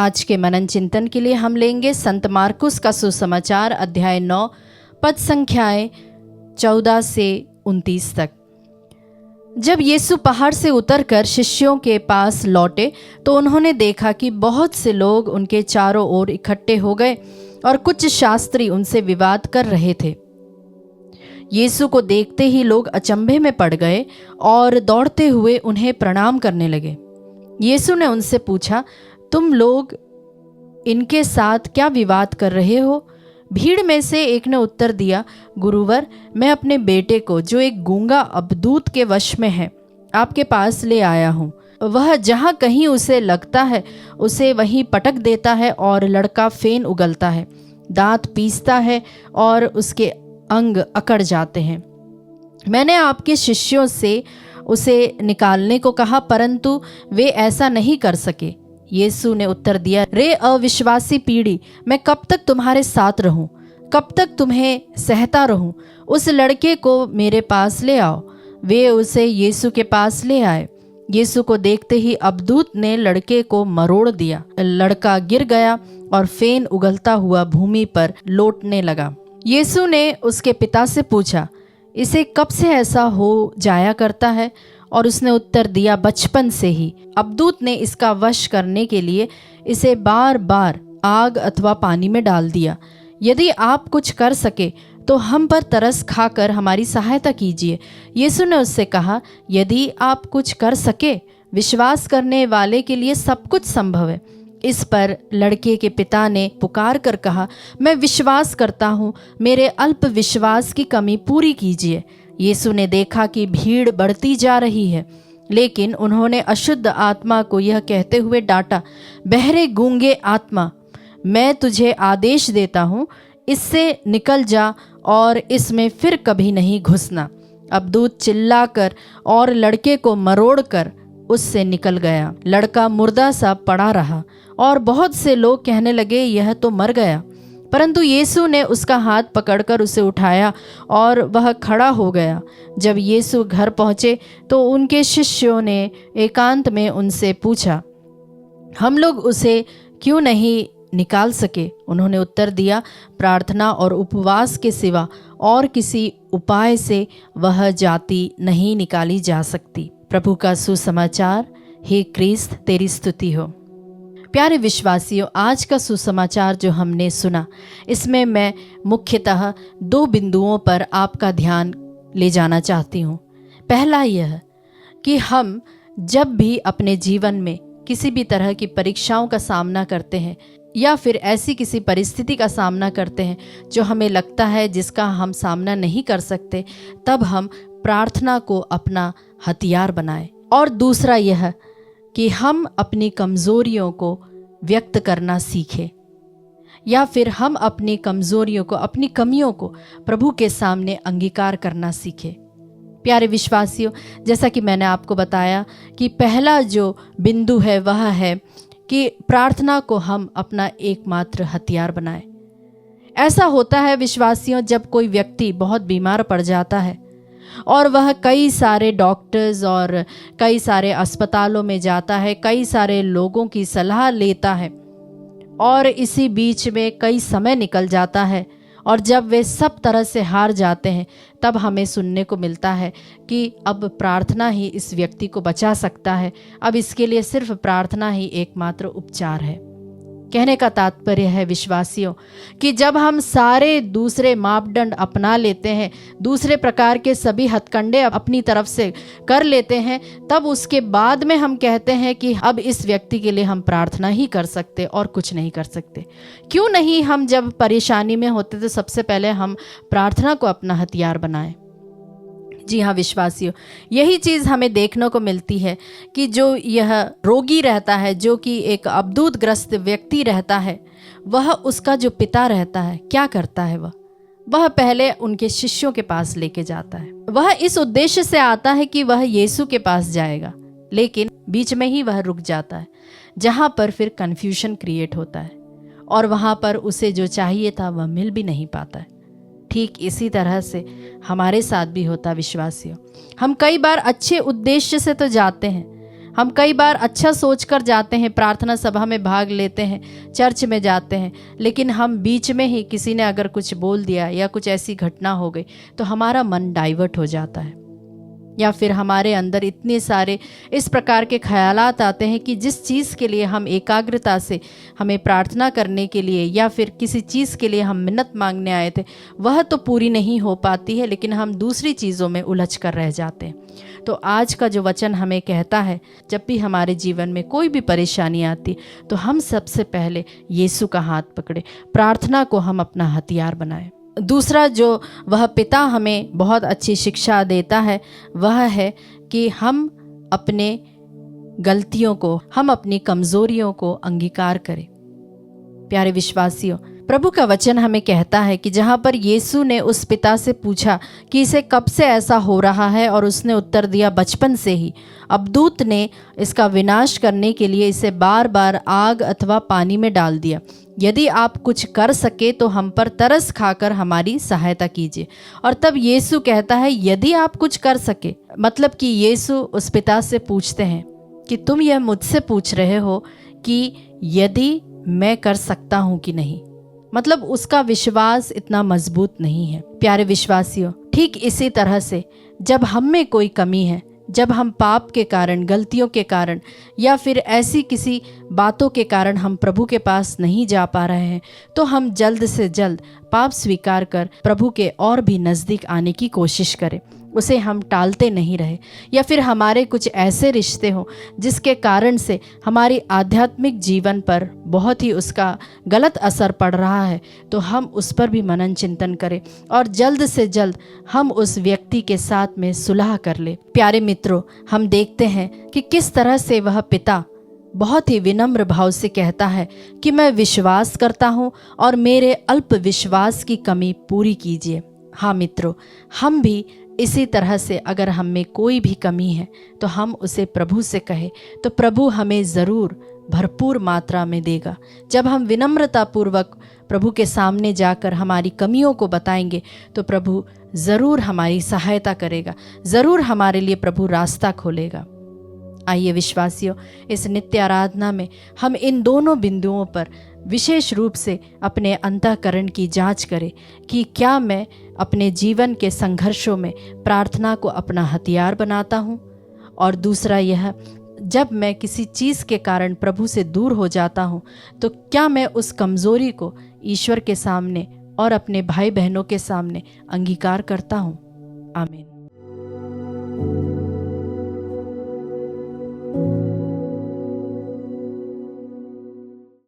आज के मनन चिंतन के लिए हम लेंगे संत मार्कुस का सुसमाचार अध्याय 9 पद संख्याएं 14 से 29 तक। जब यीशु पहाड़ से उतरकर शिष्यों के पास लौटे तो उन्होंने देखा कि बहुत से लोग उनके चारों ओर इकट्ठे हो गए और कुछ शास्त्री उनसे विवाद कर रहे थे। यीशु को देखते ही लोग अचंभे में पड़ गए और दौड़ते हुए उन्हें प्रणाम करने लगे। यीशु ने उनसे पूछा, तुम लोग इनके साथ क्या विवाद कर रहे हो? भीड़ में से एक ने उत्तर दिया, गुरुवर, मैं अपने बेटे को, जो एक गूंगा अबदूत के वश में है, आपके पास ले आया हूँ। वह जहाँ कहीं उसे लगता है उसे वहीं पटक देता है और लड़का फेन उगलता है, दांत पीसता है और उसके अंग अकड़ जाते हैं। मैंने आपके शिष्यों से उसे निकालने को कहा, परंतु वे ऐसा नहीं कर सके। यीशु ने उत्तर दिया, रे अविश्वासी पीढ़ी, मैं कब तक तुम्हारे साथ रहूं? कब तक तुम्हें सहता रहूं? उस लड़के को मेरे पास ले आओ। वे उसे यीशु के पास ले आए। यीशु को देखते ही अबदूत ने लड़के को मरोड़ दिया। लड़का गिर गया और फेन उगलता हुआ भूमि पर लौटने लगा। यीशु ने उसके पिता से पूछा, इसे कब से ऐसा हो जाया करता है? और उसने उत्तर दिया, बचपन से ही। अबदूत ने इसका वश करने के लिए इसे बार बार आग अथवा पानी में डाल दिया। यदि आप कुछ कर सके तो हम पर तरस खाकर हमारी सहायता कीजिए। यीशु ने उससे कहा, यदि आप कुछ कर सके, विश्वास करने वाले के लिए सब कुछ संभव है। इस पर लड़के के पिता ने पुकार कर कहा, मैं विश्वास करता हूँ, मेरे अल्प विश्वास की कमी पूरी कीजिए। यीशु ने देखा कि भीड़ बढ़ती जा रही है, लेकिन उन्होंने अशुद्ध आत्मा को यह कहते हुए डांटा, बहरे गूंगे आत्मा, मैं तुझे आदेश देता हूँ, इससे निकल जा और इसमें फिर कभी नहीं घुसना। अबदूत चिल्लाकर और लड़के को मरोड़कर उससे निकल गया। लड़का मुर्दा सा पड़ा रहा और बहुत से लोग कहने लगे, यह तो मर गया। परंतु यीशु ने उसका हाथ पकड़कर उसे उठाया और वह खड़ा हो गया। जब यीशु घर पहुँचे तो उनके शिष्यों ने एकांत में उनसे पूछा, हम लोग उसे क्यों नहीं निकाल सके? उन्होंने उत्तर दिया, प्रार्थना और उपवास के सिवा और किसी उपाय से वह जाति नहीं निकाली जा सकती। प्रभु का सुसमाचार। हे क्रिस्त, तेरी स्तुति हो। प्यारे विश्वासियों, आज का सुसमाचार जो हमने सुना, इसमें मैं मुख्यतः 2 बिंदुओं पर आपका ध्यान ले जाना चाहती हूँ। पहला यह कि हम जब भी अपने जीवन में किसी भी तरह की परीक्षाओं का सामना करते हैं या फिर ऐसी किसी परिस्थिति का सामना करते हैं जो हमें लगता है जिसका हम सामना नहीं कर सकते, तब हम प्रार्थना को अपना हथियार बनाएं। और दूसरा यह कि हम अपनी कमज़ोरियों को व्यक्त करना सीखें, या फिर हम अपनी कमज़ोरियों को, अपनी कमियों को प्रभु के सामने अंगीकार करना सीखें। प्यारे विश्वासियों, जैसा कि मैंने आपको बताया कि पहला जो बिंदु है वह है कि प्रार्थना को हम अपना एकमात्र हथियार बनाएं। ऐसा होता है विश्वासियों, जब कोई व्यक्ति बहुत बीमार पड़ जाता है और वह कई सारे डॉक्टर्स और कई सारे अस्पतालों में जाता है, कई सारे लोगों की सलाह लेता है और इसी बीच में कई समय निकल जाता है, और जब वे सब तरह से हार जाते हैं तब हमें सुनने को मिलता है कि अब प्रार्थना ही इस व्यक्ति को बचा सकता है, अब इसके लिए सिर्फ प्रार्थना ही एकमात्र उपचार है। कहने का तात्पर्य है विश्वासियों कि जब हम सारे दूसरे मापदंड अपना लेते हैं, दूसरे प्रकार के सभी हथकंडे अपनी तरफ से कर लेते हैं, तब उसके बाद में हम कहते हैं कि अब इस व्यक्ति के लिए हम प्रार्थना ही कर सकते और कुछ नहीं कर सकते। क्यों नहीं हम जब परेशानी में होते तो सबसे पहले हम प्रार्थना को अपना हथियार बनाएं। जी हाँ विश्वासियों, यही चीज़ हमें देखने को मिलती है कि जो यह रोगी रहता है, जो कि एक अबदूत ग्रस्त व्यक्ति रहता है, वह उसका जो पिता रहता है क्या करता है? वह पहले उनके शिष्यों के पास लेके जाता है। वह इस उद्देश्य से आता है कि वह यीशु के पास जाएगा, लेकिन बीच में ही वह रुक जाता है, जहाँ पर फिर कन्फ्यूजन क्रिएट होता है और वहाँ पर उसे जो चाहिए था वह मिल भी नहीं पाता है। ठीक इसी तरह से हमारे साथ भी होता विश्वासियों। हम कई बार अच्छे उद्देश्य से तो जाते हैं, हम कई बार अच्छा सोचकर जाते हैं, प्रार्थना सभा में भाग लेते हैं, चर्च में जाते हैं, लेकिन हम बीच में ही किसी ने अगर कुछ बोल दिया या कुछ ऐसी घटना हो गई तो हमारा मन डाइवर्ट हो जाता है, या फिर हमारे अंदर इतने सारे इस प्रकार के ख्यालात आते हैं कि जिस चीज़ के लिए हम एकाग्रता से हमें प्रार्थना करने के लिए या फिर किसी चीज़ के लिए हम मिन्नत मांगने आए थे वह तो पूरी नहीं हो पाती है, लेकिन हम दूसरी चीज़ों में उलझ कर रह जाते हैं। तो आज का जो वचन हमें कहता है, जब भी हमारे जीवन में कोई भी परेशानी आती तो हम सबसे पहले यीशु का हाथ पकड़े, प्रार्थना को हम अपना हथियार बनाएं। दूसरा जो वह पिता हमें बहुत अच्छी शिक्षा देता है वह है कि हम अपने गलतियों को, हम अपनी कमजोरियों को अंगीकार करें। प्यारे विश्वासियों, प्रभु का वचन हमें कहता है कि जहाँ पर यीशु ने उस पिता से पूछा कि इसे कब से ऐसा हो रहा है, और उसने उत्तर दिया बचपन से ही। अब दूत ने इसका विनाश करने के लिए इसे बार बार आग अथवा पानी में डाल दिया। यदि आप कुछ कर सके तो हम पर तरस खाकर हमारी सहायता कीजिए। और तब यीशु कहता है यदि आप कुछ कर सके, मतलब कि यीशु उस पिता से पूछते हैं कि तुम यह मुझसे पूछ रहे हो कि यदि मैं कर सकता हूं कि नहीं। मतलब उसका विश्वास इतना मजबूत नहीं है। प्यारे विश्वासियों, ठीक इसी तरह से जब हम में कोई कमी है, जब हम पाप के कारण, गलतियों के कारण या फिर ऐसी किसी बातों के कारण हम प्रभु के पास नहीं जा पा रहे हैं, तो हम जल्द से जल्द पाप स्वीकार कर प्रभु के और भी नज़दीक आने की कोशिश करें। उसे हम टालते नहीं रहे। या फिर हमारे कुछ ऐसे रिश्ते हों जिसके कारण से हमारी आध्यात्मिक जीवन पर बहुत ही उसका गलत असर पड़ रहा है, तो हम उस पर भी मनन चिंतन करें और जल्द से जल्द हम उस व्यक्ति के साथ में सुलह कर ले। प्यारे मित्रों, हम देखते हैं कि किस तरह से वह पिता बहुत ही विनम्र भाव से कहता है कि मैं विश्वास करता हूँ और मेरे अल्प विश्वास की कमी पूरी कीजिए। हाँ मित्रों, हम भी इसी तरह से अगर हम में कोई भी कमी है तो हम उसे प्रभु से कहें तो प्रभु हमें ज़रूर भरपूर मात्रा में देगा। जब हम विनम्रता पूर्वक प्रभु के सामने जाकर हमारी कमियों को बताएंगे तो प्रभु ज़रूर हमारी सहायता करेगा, ज़रूर हमारे लिए प्रभु रास्ता खोलेगा। आइए विश्वासियों, इस नित्य आराधना में हम इन दोनों बिंदुओं पर विशेष रूप से अपने अंतःकरण की जांच करें कि क्या मैं अपने जीवन के संघर्षों में प्रार्थना को अपना हथियार बनाता हूँ, और दूसरा यह, जब मैं किसी चीज़ के कारण प्रभु से दूर हो जाता हूँ तो क्या मैं उस कमज़ोरी को ईश्वर के सामने और अपने भाई बहनों के सामने अंगीकार करता हूँ। आमीन।